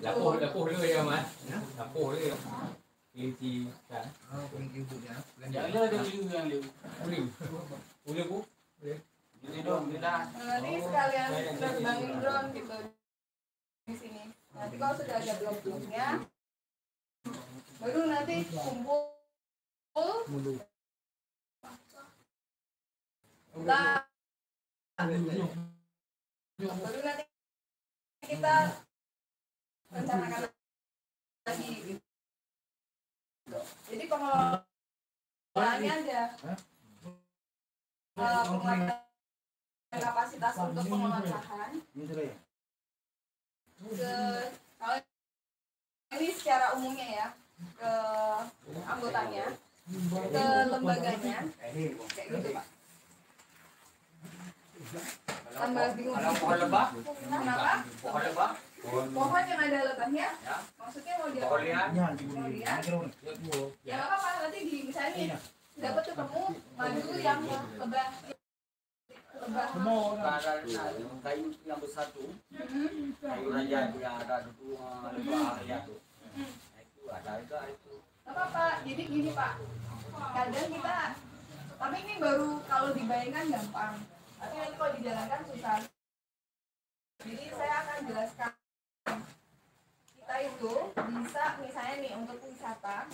Lapuh dulu ya mas. Lapuh dulu. Kelinci kan. Oh, kelinci ubuknya. Yang ada liu yang liu. Uli bu. Ini dong, tidak. Nanti sekalian terbangin drone gitu di sini. Nanti kalau sudah ada blok-bloknya, baru nanti kumpul. Nah, baru nanti kita rencanakan lagi gitu. Jadi pengelolaannya ada penguatan kapasitas untuk pengelolaan lahan. Kalau ini secara umumnya ya, ke anggotanya, ke lembaganya, kayak gitu Pak. Tambah bingung. Kalau pohon lebah, Kenapa? pohon lebah, Pohon yang ada lebahnya, ya. maksudnya mau dia Pohon lian, mau lihat? Ya nggak apa-apa, nanti di misalnya dapat ketemu madu yang lebah. kayu yang besar tuh, kayu raja itu yang ada dua lebah ya tuh. Itu ada itu. Nggak apa-apa, jadi gini Pak, kadang kita, tapi ini baru kalau dibayangkan gampang, tapi nanti kalau dijalankan susah. Jadi saya akan jelaskan, kita itu bisa misalnya nih untuk wisata,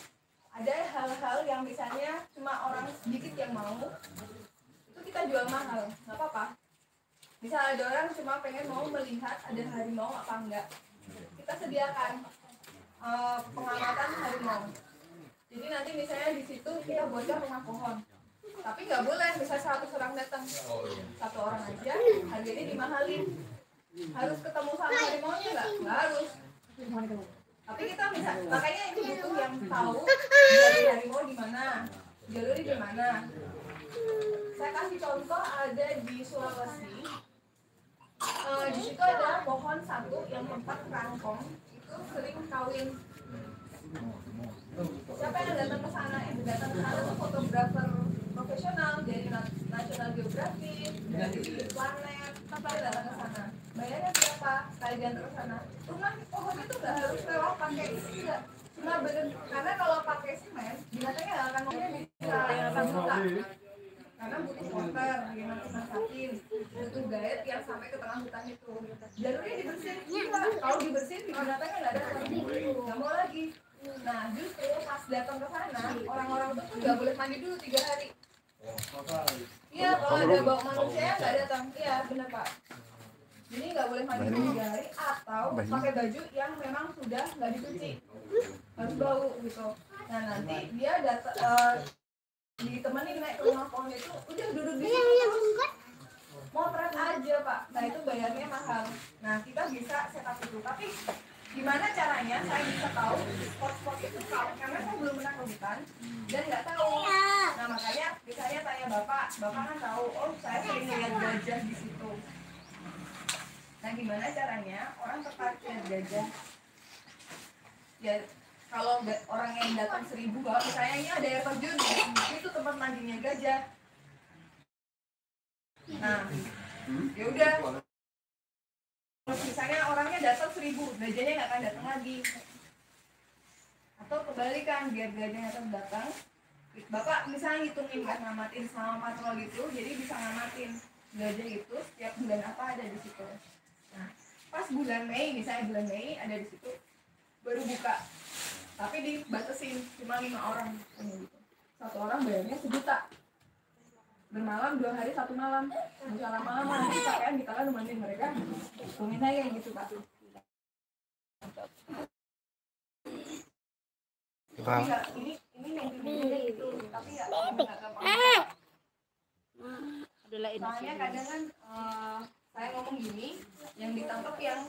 ada hal-hal yang misalnya cuma orang sedikit yang mau, itu kita jual mahal, nggak apa-apa. Misal ada orang cuma pengen mau melihat ada harimau apa enggak, kita sediakan pengamatan harimau. Jadi nanti misalnya di situ kita buatkan rumah pohon, tapi nggak boleh misalnya 100 orang datang, satu orang aja harganya dimahalin. Harus ketemu sama harimaunya nggak harus. Tapi kita bisa, makanya itu butuh yang tahu dari harimau di mana, jalurnya di mana. Saya kasih contoh ada di Sulawesi. Di situ ada pohon satu yang tempat rangkong itu sering kawin. Siapa yang datang ke sana? Yang datang ke sana tuh fotografer profesional dari National Geographic, dari Planet, sampai datang ke sana. Bayarnya berapa? Sekali diantar ke sana. Rumah pohon itu nggak harus lewat pakai enggak. Cuma bener, karena kalau pakai semen, binatangnya nggak akan buka. Karena butuh motor, gimana masakin, butuh guide yang sampai ke tengah hutan itu. Jalurnya dibersihin, kalau dibersihin binatangnya nggak ada lagi, nggak mau lagi. Nah justru pas datang ke sana, orang-orang itu nggak boleh mandi dulu 3 hari. Iya, kalau ada bau manusia nggak datang. Iya benar Pak. Jadi nggak boleh mandi 3 hari atau pakai baju yang memang sudah nggak dicuci, harus bau gitu. Nah nanti dia datang ditemenin naik ke rumah pohon itu, udah duduk di situ motret aja Pak. Nah itu bayarnya mahal. Nah kita bisa setup itu, tapi gimana caranya saya bisa tahu spot-spot itu kalau karena saya belum pernah ke hutan dan nggak tahu. Nah makanya misalnya tanya bapak kan tahu, oh saya sering lihat gajah di situ. Nah gimana caranya orang tertarik lihat gajah? Ya kalau orang yang datang 1000 bahwa misalnya ini ada air terjun, itu tempat mandinya gajah. Nah ya udah. Misalnya orangnya datang 1000, gajahnya nggak akan datang lagi. Atau kebalikan, biar gajahnya tetap datang. Bapak misalnya ngitungin kan, ngamatin sama patrol gitu, jadi bisa ngamatin gajah itu setiap bulan apa ada di situ. Nah, pas bulan Mei, misalnya bulan Mei ada di situ, baru buka. Tapi dibatasin cuma 5 orang, gitu. 1 orang bayarnya 1 juta. Bermalam 2 hari 1 malam. Misalnya malam nanti pakaian ditaruh nemenin mereka. Ngomongin aja kayak gitu Pak. Ini yang dibilang itu, tapi nggak gampang. Soalnya kadang kan saya ngomong gini, yang ditangkap yang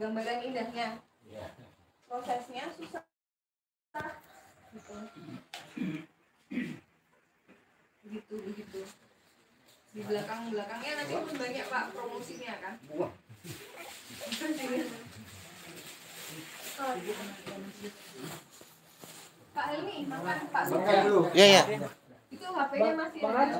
gambaran indahnya, prosesnya susah. Gitu. Begitu. Di belakangnya nanti pun banyak Pak promosinya kan. Pak Helmi makan Pak. Iya. Itu HP-nya masih ada.